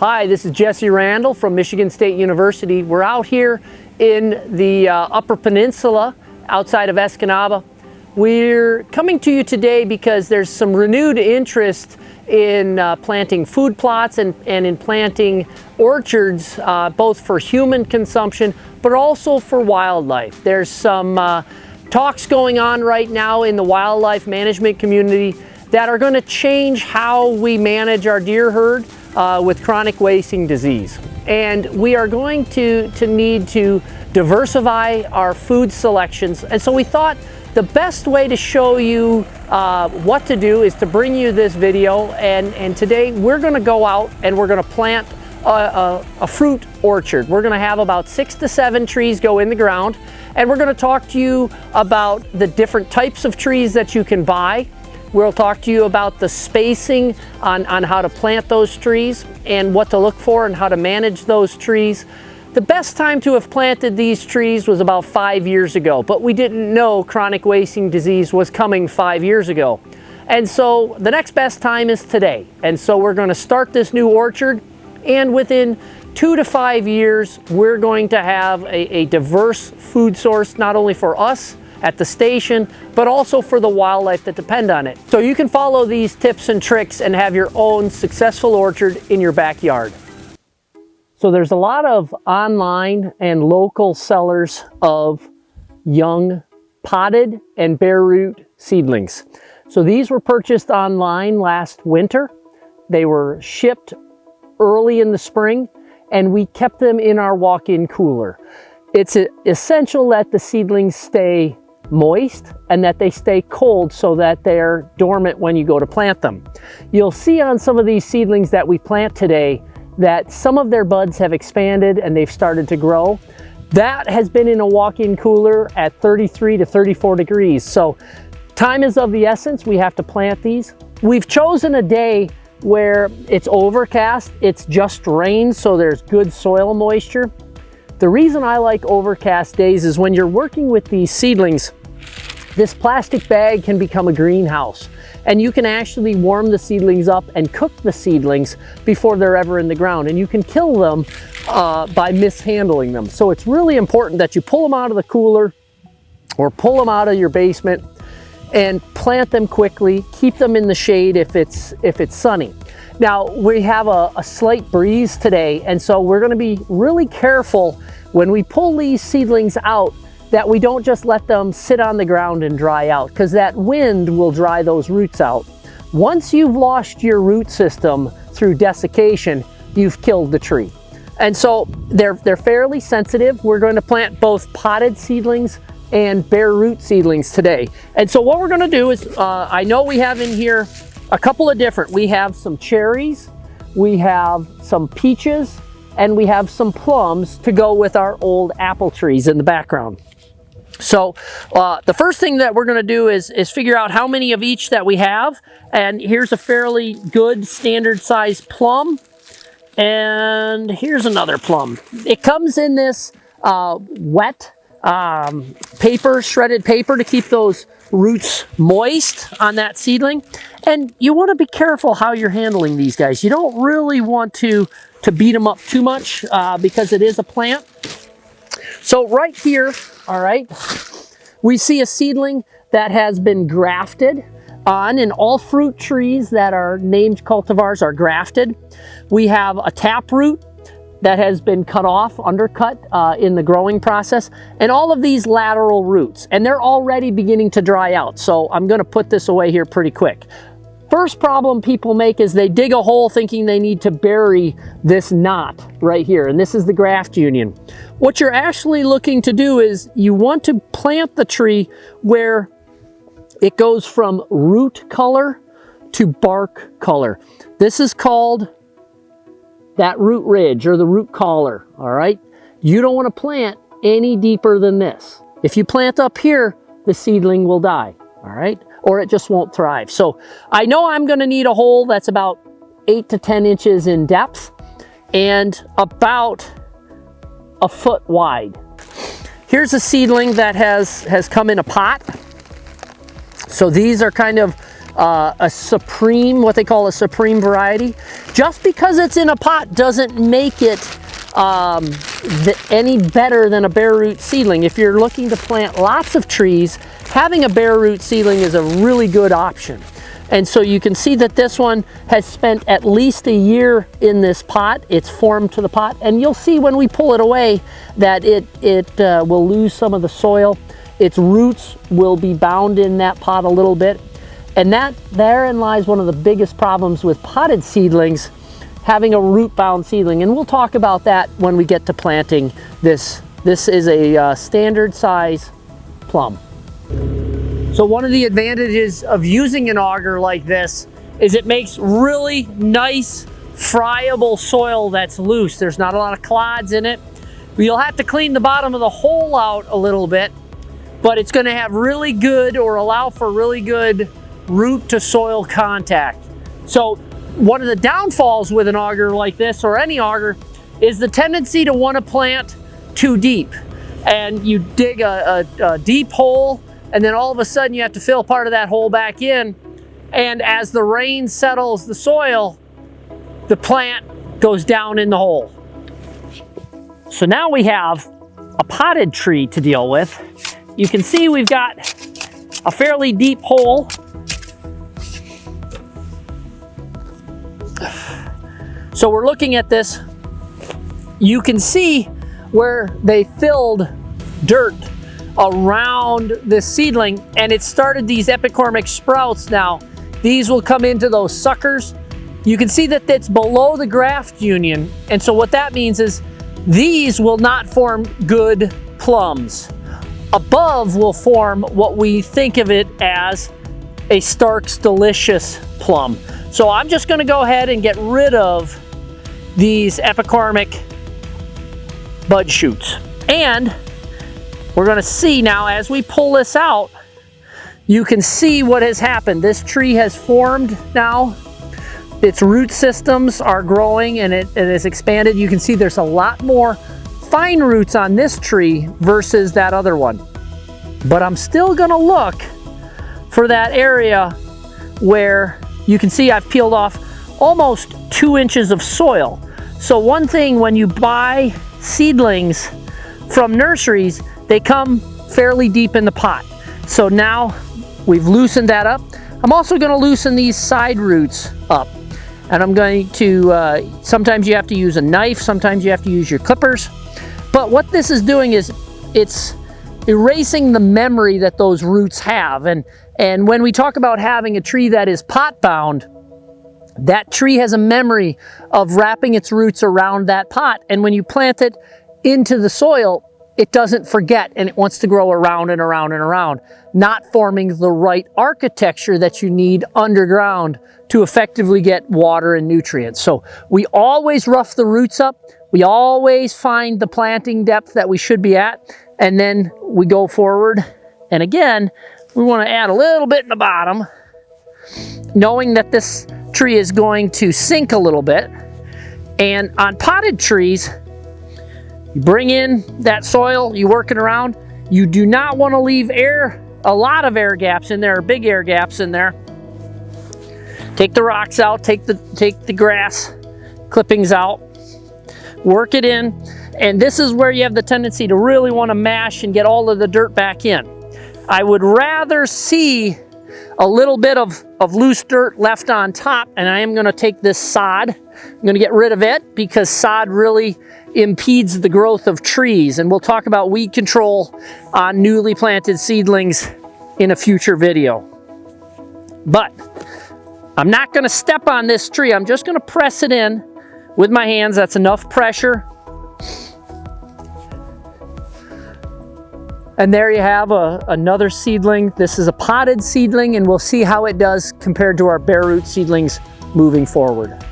Hi, this is Jesse Randall from Michigan State University. We're out here in the Upper Peninsula outside of Escanaba. We're coming to you today because there's some renewed interest in planting food plots and in planting orchards, both for human consumption but also for wildlife. There's some talks going on right now in the wildlife management community that are going to change how we manage our deer herd with chronic wasting disease. And we are going to need to diversify our food selections. And so we thought the best way to show you what to do is to bring you this video. And today we're going to go out and we're going to plant a fruit orchard. We're going to have about 6 to 7 trees go in the ground. And we're going to talk to you about the different types of trees that you can buy. We'll talk to you about the spacing on how to plant those trees and what to look for and how to manage those trees. The best time to have planted these trees was about 5 years ago, but we didn't know chronic wasting disease was coming 5 years ago. And so the next best time is today. And so we're going to start this new orchard, and within 2 to 5 years, we're going to have a diverse food source, not only for us at the station, but also for the wildlife that depend on it. So you can follow these tips and tricks and have your own successful orchard in your backyard. So there's a lot of online and local sellers of young potted and bare root seedlings. So these were purchased online last winter. They were shipped early in the spring, and we kept them in our walk-in cooler. It's essential that the seedlings stay moist and that they stay cold so that they're dormant when you go to plant them. You'll see on some of these seedlings that we plant today that some of their buds have expanded and they've started to grow. That has been in a walk-in cooler at 33 to 34 degrees. So time is of the essence. We have to plant these. We've chosen a day where it's overcast, it's just rain, so there's good soil moisture. The reason I like overcast days is when you're working with these seedlings, this plastic bag can become a greenhouse, and you can actually warm the seedlings up and cook the seedlings before they're ever in the ground, and you can kill them by mishandling them. So it's really important that you pull them out of the cooler or pull them out of your basement and plant them quickly. Keep them in the shade if it's sunny. Now we have a slight breeze today, and so we're going to be really careful when we pull these seedlings out that we don't just let them sit on the ground and dry out, because that wind will dry those roots out. Once you've lost your root system through desiccation, you've killed the tree. And so they're fairly sensitive. We're going to plant both potted seedlings and bare root seedlings today. And so what we're going to do is, I know we have in here a couple of different, we have some cherries, we have some peaches, and we have some plums to go with our old apple trees in the background. So the first thing that we're going to do is figure out how many of each that we have. And here's a fairly good standard size plum. And here's another plum. It comes in this wet paper, shredded paper, to keep those roots moist on that seedling. And you want to be careful how you're handling these guys. You don't really want to beat them up too much because it is a plant. So right here, all right, we see a seedling that has been grafted on, and all fruit trees that are named cultivars are grafted. We have a taproot that has been cut off, undercut in the growing process, and all of these lateral roots, and they're already beginning to dry out. So I'm going to put this away here pretty quick. First problem people make is they dig a hole thinking they need to bury this knot right here, and this is the graft union. What you're actually looking to do is you want to plant the tree where it goes from root color to bark color. This is called that root ridge or the root collar, all right? You don't want to plant any deeper than this. If you plant up here, the seedling will die, all right? Or it just won't thrive. So I know I'm going to need a hole that's about 8 to 10 inches in depth and about a foot wide. Here's a seedling that has come in a pot. So these are kind of a supreme, what they call a supreme variety. Just because it's in a pot doesn't make it any better than a Bareroot seedling. If you're looking to plant lots of trees, having a Bareroot seedling is a really good option. And so you can see that this one has spent at least a year in this pot. It's formed to the pot, and you'll see when we pull it away that it will lose some of the soil. Its roots will be bound in that pot a little bit. And therein lies one of the biggest problems with potted seedlings, having a root-bound seedling. And we'll talk about that when we get to planting this. This is a standard size plum. So one of the advantages of using an auger like this is it makes really nice, friable soil that's loose. There's not a lot of clods in it. You'll have to clean the bottom of the hole out a little bit, but it's going to have really good, or allow for really good, root to soil contact. So one of the downfalls with an auger like this, or any auger, is the tendency to want to plant too deep. And you dig a deep hole, and then all of a sudden you have to fill part of that hole back in. And as the rain settles the soil, the plant goes down in the hole. So now we have a potted tree to deal with. You can see we've got a fairly deep hole. So we're looking at this. You can see where they filled dirt around this seedling, and it started these epicormic sprouts. Now these will come into those suckers. You can see that it's below the graft union, and so what that means is these will not form good plums. Above will form what we think of it as a Stark's Delicious plum. So I'm just going to go ahead and get rid of these epicormic bud shoots. And we're going to see now, as we pull this out, you can see what has happened. This tree has formed now. Its root systems are growing, and it has expanded. You can see there's a lot more fine roots on this tree versus that other one. But I'm still going to look for that area where you can see I've peeled off almost 2 inches of soil. So one thing, when you buy seedlings from nurseries, they come fairly deep in the pot. So now we've loosened that up. I'm also going to loosen these side roots up. And I'm going to, sometimes you have to use a knife, sometimes you have to use your clippers. But what this is doing is it's erasing the memory that those roots have. And when we talk about having a tree that is pot bound, that tree has a memory of wrapping its roots around that pot. And when you plant it into the soil, it doesn't forget, and it wants to grow around and around and around, not forming the right architecture that you need underground to effectively get water and nutrients. So we always rough the roots up. We always find the planting depth that we should be at, and then we go forward. And again, we want to add a little bit in the bottom, knowing that this tree is going to sink a little bit. And on potted trees, you bring in that soil, you work it around. You do not want to leave a lot of air gaps in there, or big air gaps in there. Take the rocks out, take the grass clippings out, work it in. And this is where you have the tendency to really want to mash and get all of the dirt back in. I would rather see a little bit of loose dirt left on top, and I am going to take this sod. I'm going to get rid of it because sod really impedes the growth of trees, and we'll talk about weed control on newly planted seedlings in a future video. But I'm not going to step on this tree. I'm just going to press it in with my hands. That's enough pressure. And there you have another seedling. This is a potted seedling, and we'll see how it does compared to our Bareroot seedlings moving forward.